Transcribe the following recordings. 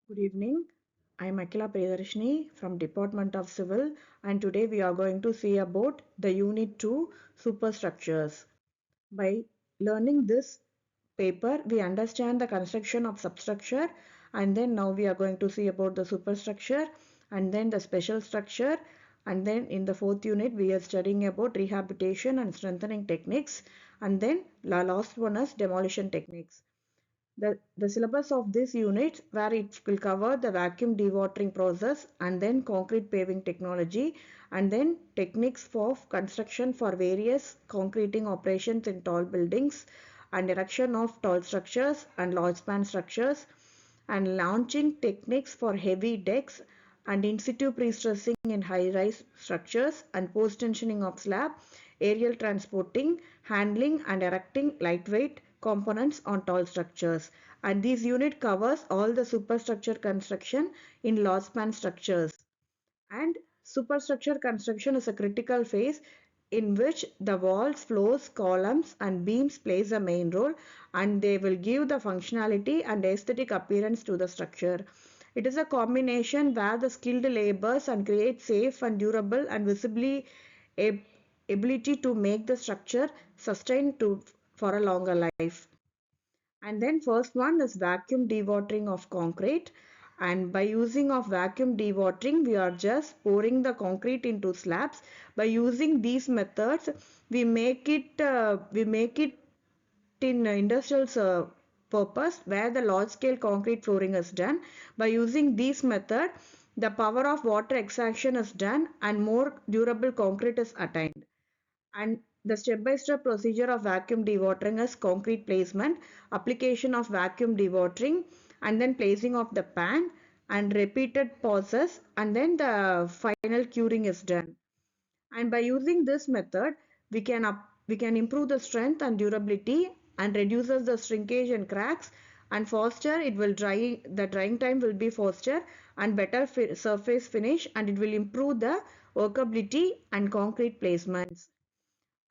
Good evening. I am Akilapriyadharshini from Department of Civil, and today we are going to see about the Unit 2 superstructures. By learning this paper, we understand the construction of substructure, and then now we are going to see about the superstructure and then the special structure, and then in the fourth unit we are studying about rehabilitation and strengthening techniques, and then the last one is demolition techniques. The syllabus of this unit where it will cover the vacuum dewatering process and then concrete paving technology and then techniques for construction for various concreting operations in tall buildings and erection of tall structures and large span structures and launching techniques for heavy decks and in situ pre-stressing in high-rise structures and post-tensioning of slab, aerial transporting, handling and erecting lightweight components on tall structures. And this unit covers all the superstructure construction in large span structures. And superstructure construction is a critical phase in which the walls, floors, columns and beams plays a main role and they will give the functionality and aesthetic appearance to the structure. It is a combination where the skilled labors and create safe and durable and visibly ability to make the structure sustain to for a longer life. And then first one is vacuum dewatering of concrete. And by using of vacuum dewatering, we are just pouring the concrete into slabs. By using these methods, we make it in industrial purpose where the large scale concrete flooring is done. By using this method, the power of water extraction is done and more durable concrete is attained. And the step-by-step procedure of vacuum dewatering is concrete placement, application of vacuum dewatering, and then placing of the pan and repeated pauses, and then the final curing is done. And by using this method, we can improve the strength and durability and reduces the shrinkage and cracks and faster it will dry the drying time will be faster and better surface finish and it will improve the workability and concrete placements.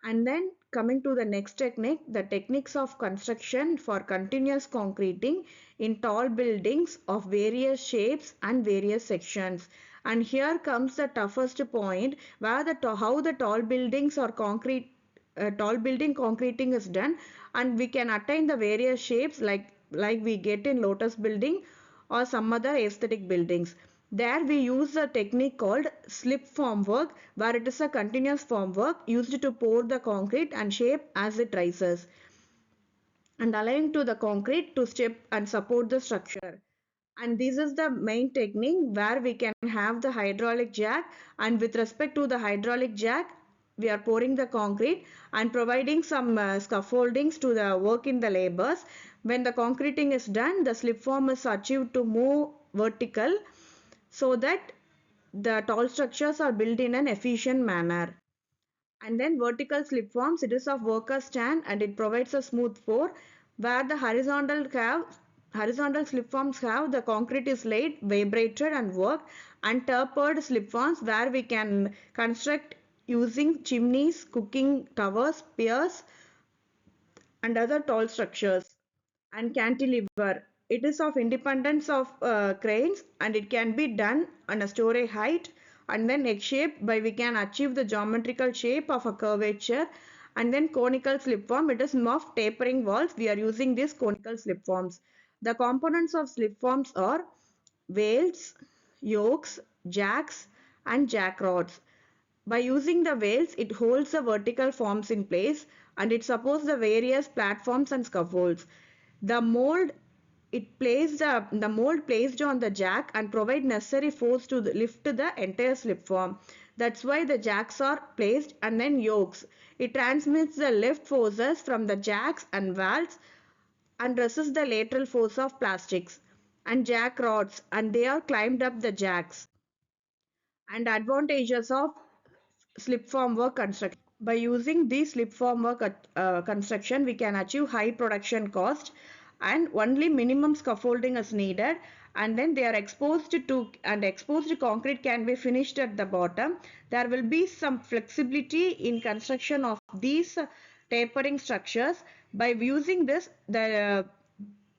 And then coming to the next technique, the techniques of construction for continuous concreting in tall buildings of various shapes and various sections. And here comes the toughest point where how the tall buildings or tall building concreting is done and we can attain the various shapes like we get in lotus building or some other aesthetic buildings. There we use a technique called slip form work where it is a continuous form work used to pour the concrete and shape as it rises and allowing to the concrete to step and support the structure. And this is the main technique where we can have the hydraulic jack and with respect to the hydraulic jack we are pouring the concrete and providing some scaffoldings to the work in the labors. When the concreting is done, the slip form is achieved to move vertical so that the tall structures are built in an efficient manner. And then vertical slip forms, it is of worker stand and it provides a smooth pour where the horizontal slip forms have the concrete is laid, vibrated and worked and tapered slip forms where we can construct using chimneys, cooking towers, piers and other tall structures and cantilever. It is of independence of cranes and it can be done on a story height and then egg shape by we can achieve the geometrical shape of a curvature and then conical slip form. It is of tapering walls. We are using these conical slip forms. The components of slip forms are wales, yokes, jacks and jack rods. By using the wales, it holds the vertical forms in place and it supports the various platforms and scaffolds. The mold the mold placed on the jack and provide necessary force to lift the entire slip form. That's why the jacks are placed and then yokes. It transmits the lift forces from the jacks and valves and resists the lateral force of plastics and jack rods and they are climbed up the jacks and advantages of slip work construction. By using these slip work construction, we can achieve high production cost and only minimum scaffolding is needed and then they are exposed to and exposed concrete can be finished at the bottom. There will be some flexibility in construction of these tapering structures. By using this,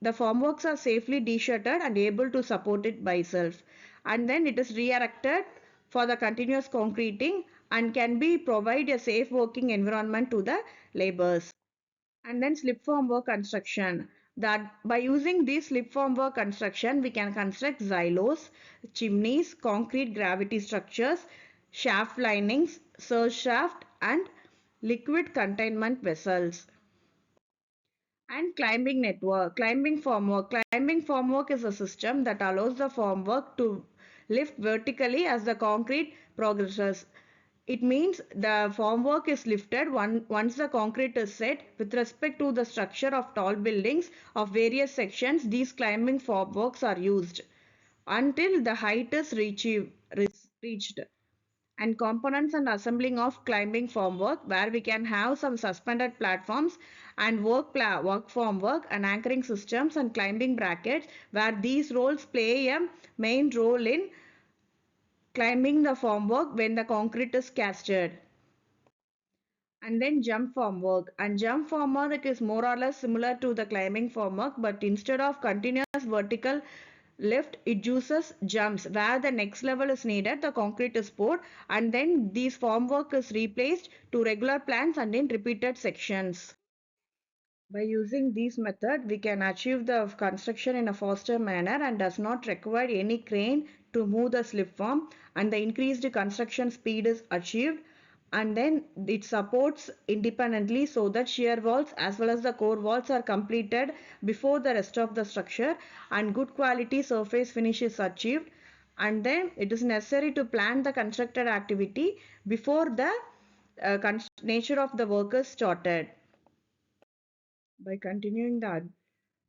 the formworks are safely de-shuttered and able to support it by itself. And then it is re-erected for the continuous concreting and can be provide a safe working environment to the laborers. And then slip formwork construction. That by using this slip formwork construction, we can construct silos, chimneys, concrete gravity structures, shaft linings, surge shaft, and liquid containment vessels. And climbing network, climbing formwork. Climbing formwork is a system that allows the formwork to lift vertically as the concrete progresses. It means the formwork is lifted once the concrete is set. With respect to the structure of tall buildings of various sections, these climbing formworks are used until the height is reached. And components and assembling of climbing formwork, where we can have some suspended platforms and work formwork and anchoring systems and climbing brackets, where these roles play a main role in climbing the formwork when the concrete is casted. And then jump formwork, and jump formwork is more or less similar to the climbing formwork, but instead of continuous vertical lift, it uses jumps where the next level is needed, the concrete is poured, and then this formwork is replaced to regular plans and in repeated sections. By using this method, we can achieve the construction in a faster manner and does not require any crane to move the slip form, and the increased construction speed is achieved. And then it supports independently so that shear walls as well as the core walls are completed before the rest of the structure, and good quality surface finish is achieved. And then it is necessary to plan the constructed activity before the nature of the work is started. By continuing the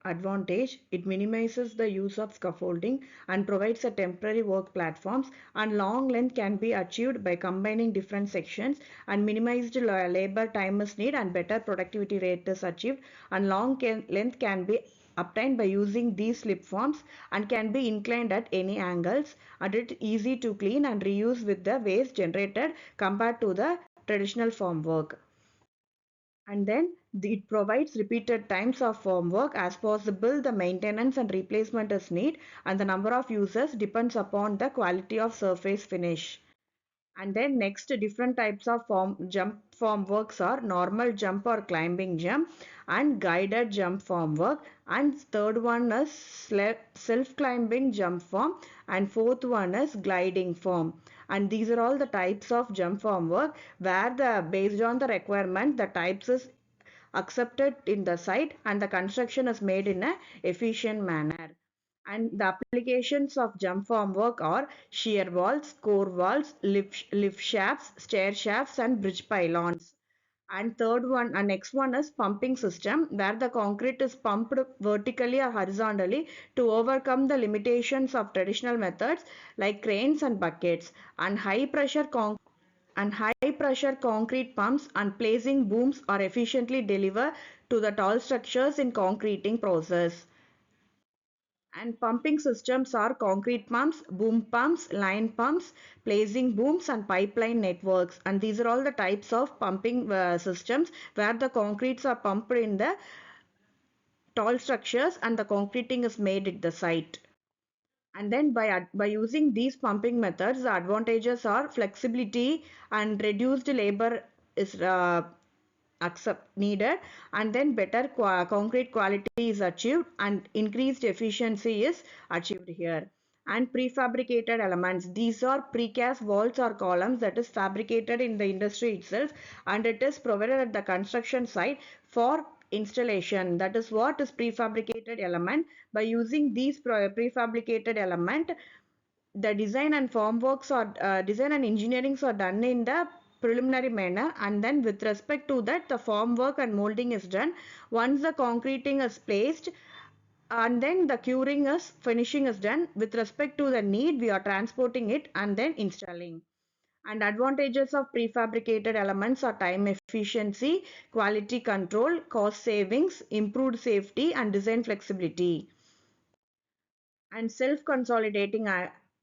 advantage, it minimizes the use of scaffolding and provides a temporary work platforms, and long length can be achieved by combining different sections, and minimized labor time is needed and better productivity rate is achieved, and length can be obtained by using these slip forms and can be inclined at any angles, and it is easy to clean and reuse with the waste generated compared to the traditional formwork. And then it provides repeated times of work as possible. The maintenance and replacement is need, and the number of users depends upon the quality of surface finish. And then next, different types of jump form works are normal jump or climbing jump and guided jump form work, and third one is self climbing jump form, and fourth one is gliding form. And these are all the types of jump form work where the based on the requirement the types is accepted in the site and the construction is made in a efficient manner. And the applications of jump form work are shear walls, core walls, lift shafts, stair shafts, and bridge pylons. And third one, and next one is pumping system, where the concrete is pumped vertically or horizontally to overcome the limitations of traditional methods like cranes and buckets. And high pressure concrete pumps and placing booms are efficiently delivered to the tall structures in concreting process. And pumping systems are concrete pumps, boom pumps, line pumps, placing booms, and pipeline networks. And these are all the types of pumping systems where the concretes are pumped in the tall structures and the concreting is made at the site. And then by using these pumping methods, the advantages are flexibility and reduced labor is accept needed, and then better concrete quality is achieved and increased efficiency is achieved here. And prefabricated elements, these are precast walls or columns that is fabricated in the industry itself, and it is provided at the construction site for installation. That is what is prefabricated element. By using these prefabricated element, the design and formworks or design and engineerings are done in the preliminary manner, and then with respect to that the formwork and molding is done once the concreting is placed, and then the curing is finishing is done. With respect to the need, we are transporting it and then installing. And advantages of prefabricated elements are time efficiency, quality control, cost savings, improved safety, and design flexibility. And self consolidating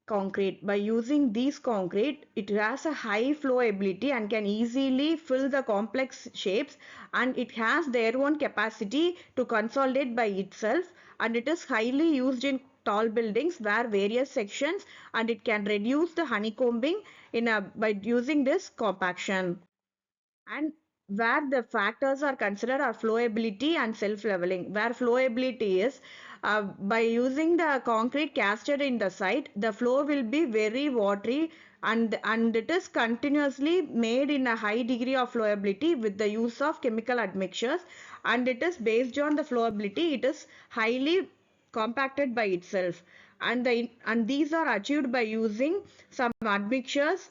concrete. By using these concrete, it has a high flow ability and can easily fill the complex shapes, and it has their own capacity to consolidate by itself, and it is highly used in tall buildings where various sections, and it can reduce the honeycombing by using this compaction. And where the factors are considered are flowability and self-leveling. Where flowability is, by using the concrete casted in the site, the flow will be very watery, and it is continuously made in a high degree of flowability with the use of chemical admixtures, and it is based on the flowability, it is highly compacted by itself, and these are achieved by using some admixtures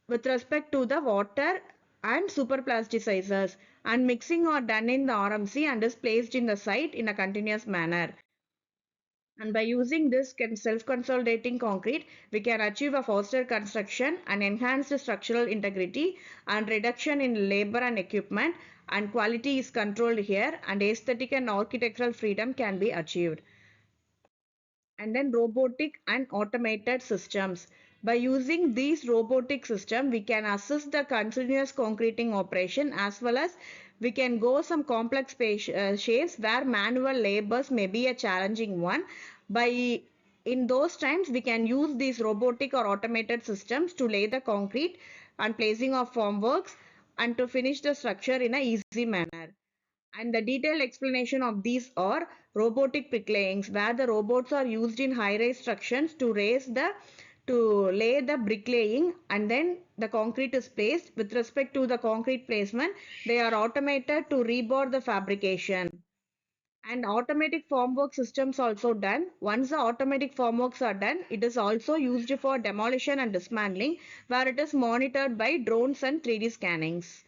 with respect to the water and superplasticizers, and mixing are done in the RMC and is placed in the site in a continuous manner. And by using this self-consolidating concrete, we can achieve a faster construction and enhanced structural integrity and reduction in labor and equipment, and quality is controlled here, and aesthetic and architectural freedom can be achieved. And then robotic and automated systems. By using these robotic systems, we can assist the continuous concreting operation, as well as we can go some complex shapes where manual labors may be a challenging one. By in those times, we can use these robotic or automated systems to lay the concrete and placing of formworks and to finish the structure in a easy manner. And the detailed explanation of these are robotic bricklayings, where the robots are used in high-rise structures to lay the bricklaying, and then the concrete is placed. With respect to the concrete placement, they are automated to rebar the fabrication. And automatic formwork systems also done. Once the automatic formworks are done, it is also used for demolition and dismantling, where it is monitored by drones and 3D scannings.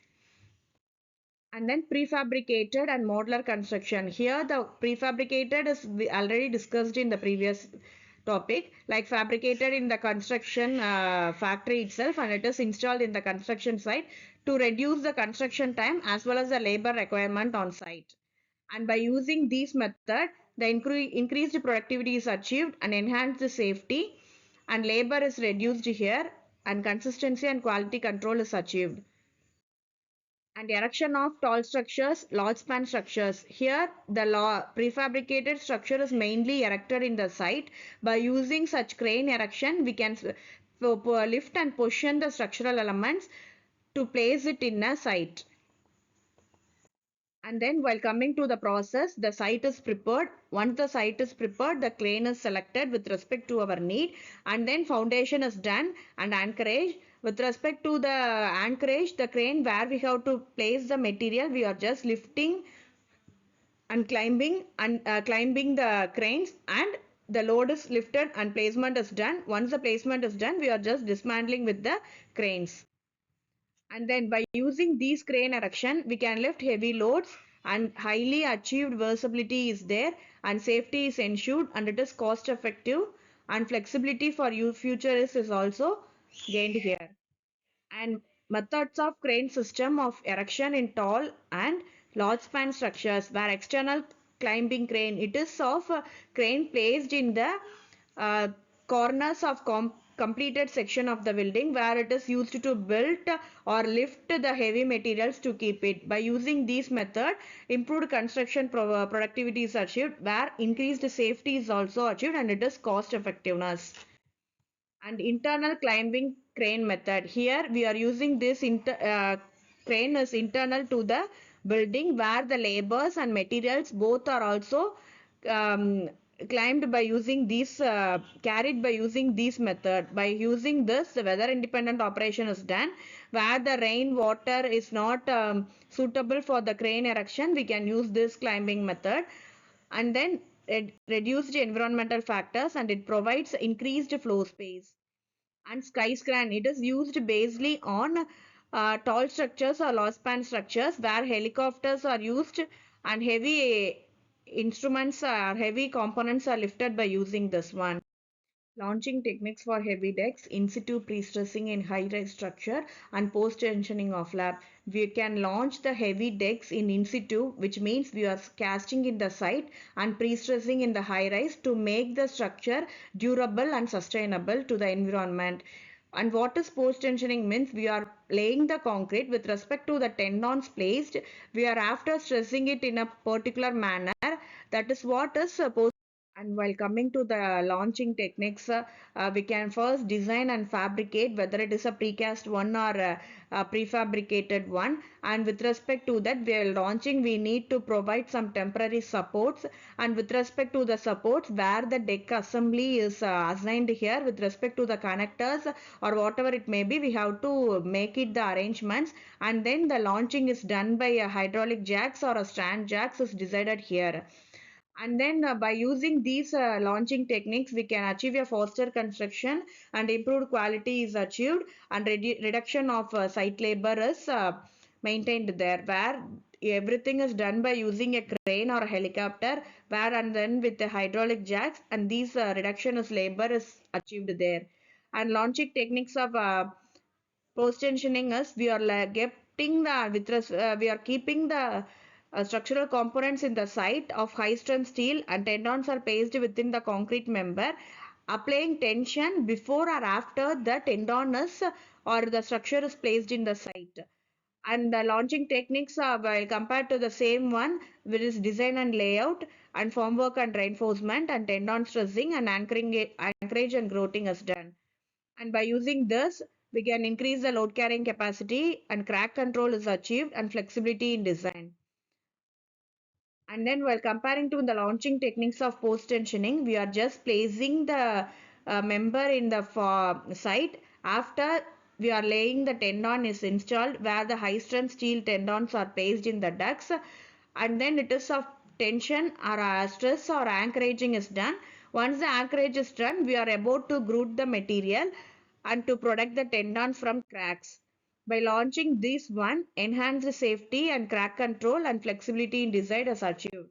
And then prefabricated and modular construction. Here the prefabricated is we already discussed in the previous topic, like fabricated in the construction factory itself, and it is installed in the construction site to reduce the construction time as well as the labor requirement on site. And by using these method, the increased productivity is achieved and enhanced safety, and labor is reduced here, and consistency and quality control is achieved. And erection of tall structures, large span structures. Here, the prefabricated structure is mainly erected in the site. By using such crane erection, we can lift and position the structural elements to place it in a site. And then while coming to the process, the site is prepared. Once the site is prepared, the crane is selected with respect to our need, and then foundation is done and anchorage. With respect to the anchorage, the crane where we have to place the material, we are just lifting and climbing the cranes, and the load is lifted and placement is done. Once the placement is done, we are just dismantling with the cranes. And then by using these crane erection, we can lift heavy loads, and highly achieved versatility is there, and safety is ensured, and it is cost effective, and flexibility for futurists is also gained here. And methods of crane system of erection in tall and large span structures, where external climbing crane, it is of a crane placed in the uh, corners of completed section of the building, where it is used to build or lift the heavy materials to keep it. By using these method, improved construction productivity is achieved, where increased safety is also achieved, and it is cost effectiveness. And internal climbing crane method. Here we are using this crane is internal to the building, where the labors and materials both are also um, climbed by using these carried by using this method. By using this, the weather independent operation is done. Where the rain water is not suitable for the crane erection, we can use this climbing method. And then it reduced environmental factors, and it provides increased flow space. And skyscraper, it is used basically on tall structures or large span structures, where helicopters are used, and heavy instruments or heavy components are lifted by using this one. Launching techniques for heavy decks, in situ pre-stressing in high-rise structure, and post-tensioning of lab. We can launch the heavy decks in situ, which means we are casting in the site and pre-stressing in the high-rise to make the structure durable and sustainable to the environment. And what is post-tensioning means we are laying the concrete with respect to the tendons placed. We are after stressing it in a particular manner. That is what is post. And while coming to the launching techniques, we can first design and fabricate whether it is a precast one or a prefabricated one. And with respect to that, while launching, we need to provide some temporary supports. And with respect to the supports, where the deck assembly is assigned here, with respect to the connectors or whatever it may be, we have to make it the arrangements. And then the launching is done by a hydraulic jacks or a strand jacks is decided here. And then by using these launching techniques, we can achieve a faster construction and improved quality is achieved and reduction of site labor is maintained there where everything is done by using a crane or a helicopter where and then with the hydraulic jacks and these reduction of labor is achieved there. And launching techniques of post-tensioning us, we are getting the we are keeping the structural components in the site of high strength steel and tendons are placed within the concrete member, applying tension before or after the tendon is or the structure is placed in the site. And the launching techniques are well, compared to the same one, which is design and layout and formwork and reinforcement and tendon stressing and anchorage and grouting is done. And by using this, we can increase the load carrying capacity and crack control is achieved and flexibility in design. And then while comparing to the launching techniques of post tensioning, we are just placing the member in the site after we are laying the tendon is installed where the high strength steel tendons are placed in the ducts and then it is of tension or stress or anchoraging is done. Once the anchorage is done, we are about to grout the material and to protect the tendons from cracks. By launching this one, enhanced safety and crack control and flexibility in design is achieved.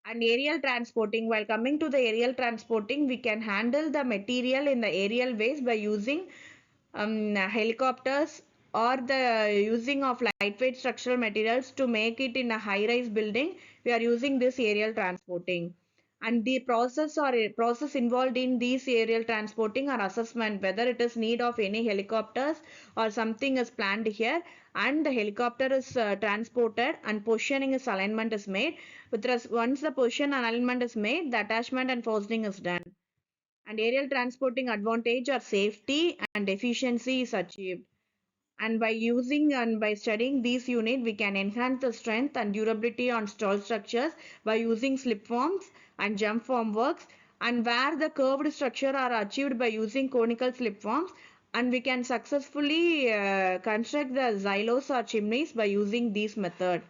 And aerial transporting, while coming to the aerial transporting, we can handle the material in the aerial ways by using helicopters or the using of lightweight structural materials to make it in a high-rise building. We are using this aerial transporting. And the process involved in these aerial transporting or assessment whether it is need of any helicopters or something is planned here and the helicopter is transported and positioning is alignment is made. Once the position and alignment is made, the attachment and fastening is done. And aerial transporting advantage or safety and efficiency is achieved. And by using and by studying these units, we can enhance the strength and durability on stall structures by using slip forms and jump form works. And where the curved structure are achieved by using conical slip forms, and we can successfully construct the silos or chimneys by using this method.